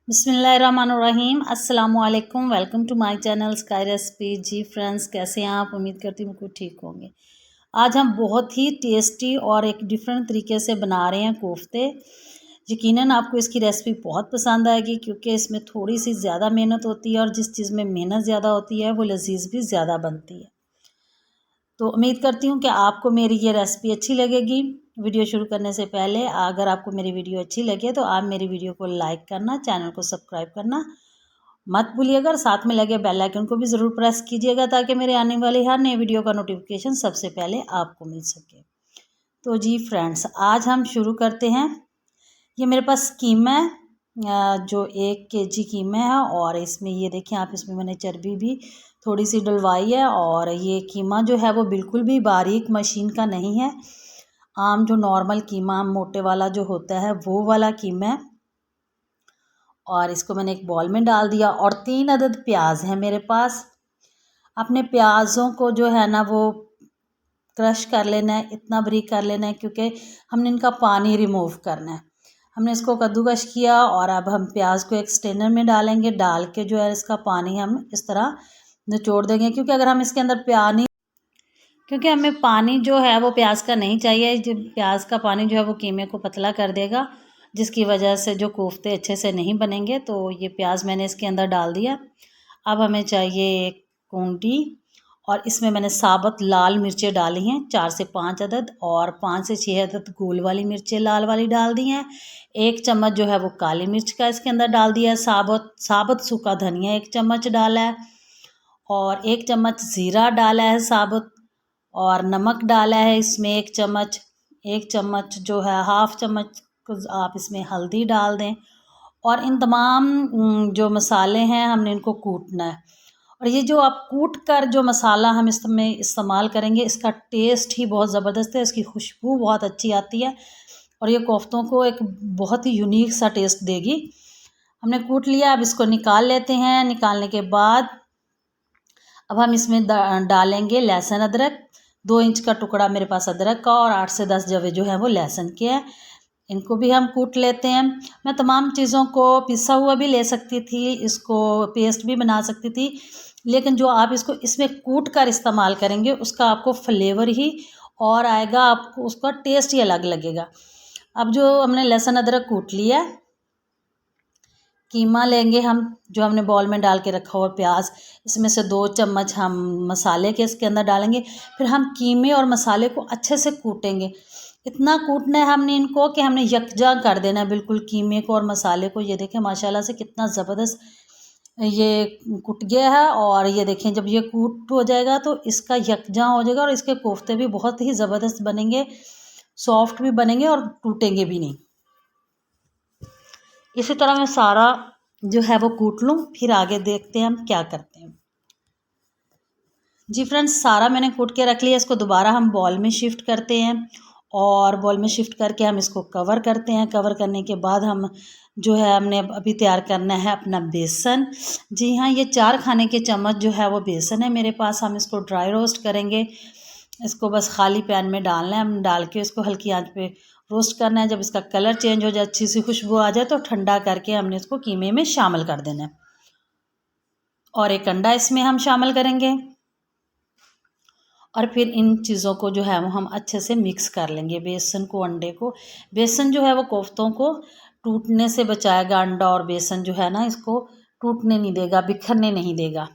बिस्मिल्लाहिर्रहमानिर्रहीम अस्सलामुअलैकुम। Welcome to my channel sky recipe. जी फ्रेंड्स, कैसे हैं आप? उम्मीद करती हूँ बिल्कुल ठीक होंगे। आज हम बहुत ही टेस्टी और एक डिफरेंट तरीके से बना रहे हैं कोफ्ते। यकीनन आपको इसकी रेसिपी बहुत पसंद आएगी क्योंकि इसमें थोड़ी सी ज़्यादा मेहनत होती है और जिस चीज़ में मेहनत ज़्यादा होती है वो लजीज भी ज़्यादा बनती है। तो उम्मीद करती हूँ कि आपको मेरी ये रेसिपी अच्छी लगेगी। वीडियो शुरू करने से पहले अगर आपको मेरी वीडियो अच्छी लगे तो आप मेरी वीडियो को लाइक करना, चैनल को सब्सक्राइब करना मत भूलिएगा और साथ में लगे बेल आइकन को भी ज़रूर प्रेस कीजिएगा ताकि मेरे आने वाली हर नई वीडियो का नोटिफिकेशन सबसे पहले आपको मिल सके। तो जी फ्रेंड्स, आज हम शुरू करते हैं। ये मेरे पास कीमा है, जो 1 kg कीमा है और इसमें ये देखें आप, इसमें मैंने चर्बी भी थोड़ी सी डलवाई है। और ये कीमा जो है वो बिल्कुल भी बारीक मशीन का नहीं है, आम जो नॉर्मल कीमा मोटे वाला जो होता है वो वाला कीमा है। और इसको मैंने एक बॉल में डाल दिया और 3 अदद प्याज है मेरे पास। अपने प्याज़ों को जो है ना वो क्रश कर लेना है, इतना बारीक कर लेना है क्योंकि हमने इनका पानी रिमूव करना है। हमने इसको कद्दूकश किया और अब हम प्याज को एक स्ट्रेनर में डालेंगे। डाल के जो है इसका पानी हम इस तरह निचोड़ देंगे क्योंकि अगर हम इसके अंदर क्योंकि हमें पानी जो है वो प्याज का नहीं चाहिए। जब प्याज का पानी जो है वो कीमे को पतला कर देगा, जिसकी वजह से जो कोफ्ते अच्छे से नहीं बनेंगे। तो ये प्याज मैंने इसके अंदर डाल दिया। अब हमें चाहिए एक कूंडी और इसमें मैंने साबुत लाल मिर्चें डाली हैं 4 से 5 अदद और 5 से 6 अदद गोल वाली मिर्चें लाल वाली डाल दी हैं। 1 चम्मच जो है वो काली मिर्च का इसके अंदर डाल दिया है। साबुत सूखा धनिया 1 चम्मच डाला है और 1 चम्मच ज़ीरा डाला है साबुत। और नमक डाला है इसमें 1 चम्मच। 1 चम्मच जो है, हाफ चम्मच आप इसमें हल्दी डाल दें। और इन तमाम जो मसाले हैं हमने इनको कूटना है। और ये जो आप कूट कर जो मसाला हम इसमें इस्तेमाल करेंगे, इसका टेस्ट ही बहुत ज़बरदस्त है, इसकी खुशबू बहुत अच्छी आती है और ये कोफ्तों को एक बहुत ही यूनिक सा टेस्ट देगी। हमने कूट लिया, अब इसको निकाल लेते हैं। निकालने के बाद अब हम इसमें डालेंगे लहसुन अदरक। 2 इंच का टुकड़ा मेरे पास अदरक का और 8 से 10 जवे जो है वो लहसुन के हैं। इनको भी हम कूट लेते हैं। मैं तमाम चीज़ों को पिसा हुआ भी ले सकती थी, इसको पेस्ट भी बना सकती थी, लेकिन जो आप इसको इसमें कूट कर इस्तेमाल करेंगे उसका आपको फ्लेवर ही और आएगा, आपको उसका टेस्ट ही अलग लगेगा। अब जो हमने लहसुन अदरक कूट लिया, कीमा लेंगे हम जो हमने बॉल में डाल के रखा हुआ प्याज, इसमें से 2 चम्मच हम मसाले के इसके अंदर डालेंगे। फिर हम कीमे और मसाले को अच्छे से कूटेंगे। इतना कूटना है हमने इनको कि हमने यकजा कर देना है बिल्कुल कीमे को और मसाले को। ये देखें माशाल्लाह से कितना ज़बरदस्त ये कूट गया है। और ये देखें जब ये कूट हो जाएगा तो इसका यकजा हो जाएगा और इसके कोफ्ते भी बहुत ही ज़बरदस्त बनेंगे, सॉफ्ट भी बनेंगे और टूटेंगे भी नहीं। इसी तरह मैं सारा जो है वो कूट लूँ, फिर आगे देखते हैं हम क्या करते हैं। जी फ्रेंड्स, सारा मैंने कूट के रख लिया। इसको दोबारा हम बॉल में शिफ्ट करते हैं और बॉल में शिफ्ट करके हम इसको कवर करते हैं। कवर करने के बाद हम जो है हमने अभी तैयार करना है अपना बेसन। जी हाँ, ये 4 खाने के चम्मच जो है वो बेसन है मेरे पास। हम इसको ड्राई रोस्ट करेंगे। इसको बस खाली पैन में डालना है, हम डाल के इसको हल्की आंच पे रोस्ट करना है। जब इसका कलर चेंज हो जाए, अच्छी सी खुशबू आ जाए तो ठंडा करके हमने इसको कीमे में शामिल कर देना है। और एक अंडा इसमें हम शामिल करेंगे और फिर इन चीज़ों को जो है वो हम अच्छे से मिक्स कर लेंगे, बेसन को, अंडे को। बेसन जो है वो कोफ्तों को टूटने से बचाएगा। अंडा और बेसन जो है ना, इसको टूटने नहीं देगा, बिखरने नहीं देगा।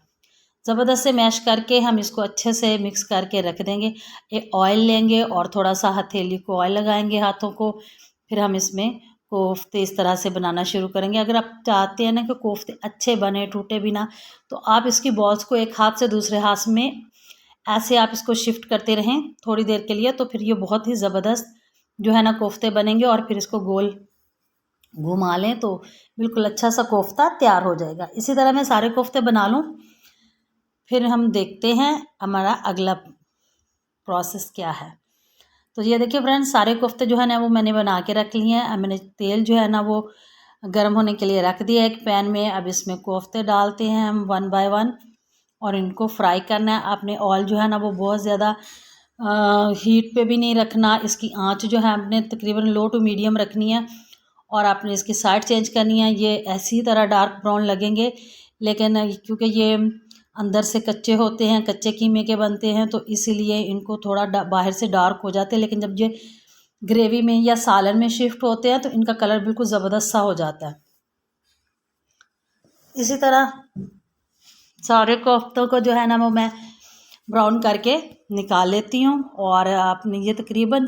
ज़बरदस्त से मैश करके हम इसको अच्छे से मिक्स करके रख देंगे। एक ऑयल लेंगे और थोड़ा सा हथेली को ऑयल लगाएंगे हाथों को। फिर हम इसमें कोफ्ते इस तरह से बनाना शुरू करेंगे। अगर आप चाहते हैं ना कि कोफ्ते अच्छे बने, टूटे भी ना, तो आप इसकी बॉल्स को एक हाथ से दूसरे हाथ में ऐसे आप इसको शिफ्ट करते रहें थोड़ी देर के लिए, तो फिर ये बहुत ही ज़बरदस्त जो है ना कोफ्ते बनेंगे। और फिर इसको गोल घुमा लें तो बिल्कुल अच्छा सा कोफ्ता तैयार हो जाएगा। इसी तरह मैं सारे कोफ्ते बना लूँ, फिर हम देखते हैं हमारा अगला प्रोसेस क्या है। तो ये देखिए फ्रेंड्स, सारे कोफ्ते जो है ना वो मैंने बना के रख लिए हैं। अब मैंने तेल जो है ना वो गर्म होने के लिए रख दिया एक पैन में। अब इसमें कोफ्ते डालते हैं हम 1 बाय 1 और इनको फ्राई करना है। आपने ऑयल जो है ना वो बहुत ज़्यादा हीट पे भी नहीं रखना। इसकी आंच जो है आपने तकरीबन लो टू मीडियम रखनी है और आपने इसकी साइड चेंज करनी है। ये ऐसी ही तरह डार्क ब्राउन लगेंगे, लेकिन क्योंकि ये अंदर से कच्चे होते हैं, कच्चे कीमे के बनते हैं, तो इसीलिए इनको थोड़ा बाहर से डार्क हो जाते हैं, लेकिन जब ये ग्रेवी में या सालन में शिफ्ट होते हैं तो इनका कलर बिल्कुल ज़बरदस्त सा हो जाता है। इसी तरह सारे कोफ्तों को जो है ना वो मैं ब्राउन करके निकाल लेती हूँ। और आपने ये तकरीबन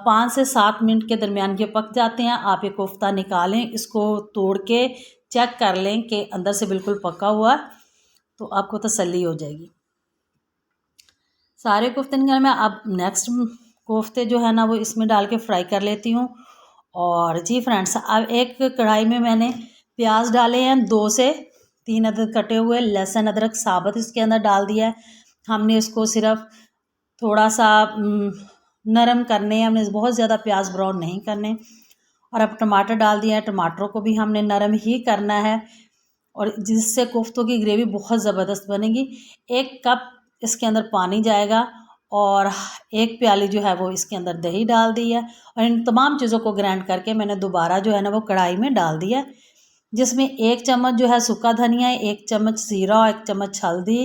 5 से 7 मिनट के दरमियान ये पक जाते हैं। आप ये कोफ्ता निकालें, इसको तोड़ के चेक कर लें कि अंदर से बिल्कुल पका हुआ, तो आपको तसल्ली हो जाएगी। सारे कोफ्ते निकाल मैं अब नेक्स्ट कोफ्ते जो है ना वो इसमें डाल के फ्राई कर लेती हूँ। और जी फ्रेंड्स, अब एक कढ़ाई में मैंने प्याज डाले हैं, 2 से 3 अदरक कटे हुए, लहसुन अदरक साबुत इसके अंदर डाल दिया है। हमने इसको सिर्फ थोड़ा सा नरम करने हैं, हमने बहुत ज़्यादा प्याज ब्राउन नहीं करने। और अब टमाटर डाल दिया है, टमाटरों को भी हमने नरम ही करना है, और जिससे कोफ्तों की ग्रेवी बहुत ज़बरदस्त बनेगी। 1 कप इसके अंदर पानी जाएगा, और 1 प्याली जो है वो इसके अंदर दही डाल दी है। और इन तमाम चीज़ों को ग्राइंड करके मैंने दोबारा जो है ना वो कढ़ाई में डाल दिया, जिसमें 1 चम्मच जो है सूखा धनिया, 1 चम्मच ज़ीरा, 1 चम्मच हल्दी,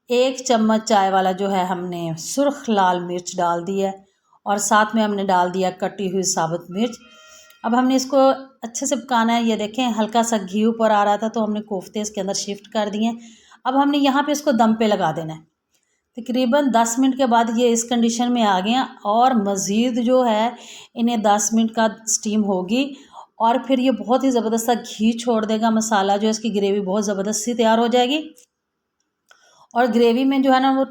1 चम्मच चाय वाला जो है हमने सुर्ख लाल मिर्च डाल दी है, और साथ में हमने डाल दिया कटी हुई साबुत मिर्च। अब हमने इसको अच्छे से पकाना है। ये देखें हल्का सा घी ऊपर आ रहा था, तो हमने कोफ्ते इसके अंदर शिफ्ट कर दिए। अब हमने यहाँ पे इसको दम पे लगा देना है। तकरीबन 10 मिनट के बाद ये इस कंडीशन में आ गए हैं, और मज़ीद जो है इन्हें 10 मिनट का स्टीम होगी, और फिर ये बहुत ही ज़बरदस्त सा घी छोड़ देगा। मसाला जो है इसकी ग्रेवी बहुत ज़बरदस्त सी तैयार हो जाएगी, और ग्रेवी में जो है ना वो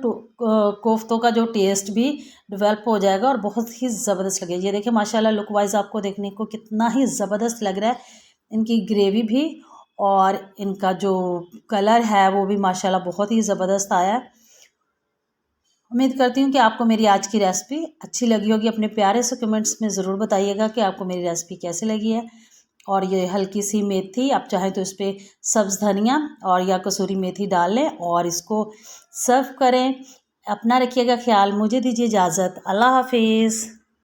कोफ्तों का जो टेस्ट भी डेवलप हो जाएगा, और बहुत ही ज़बरदस्त लगेगी। ये देखिए माशाल्लाह लुक वाइज आपको देखने को कितना ही ज़बरदस्त लग रहा है, इनकी ग्रेवी भी, और इनका जो कलर है वो भी माशाल्लाह बहुत ही ज़बरदस्त आया है। उम्मीद करती हूँ कि आपको मेरी आज की रेसिपी अच्छी लगी होगी। अपने प्यारे से कमेंट्स में ज़रूर बताइएगा कि आपको मेरी रेसिपी कैसी लगी है। और ये हल्की सी मेथी, आप चाहें तो इस पर सब्ज़ धनिया और या कसूरी मेथी डाल लें, और इसको सर्व करें। अपना रखिएगा ख्याल। मुझे दीजिए इजाज़त। अल्लाह हाफिज़।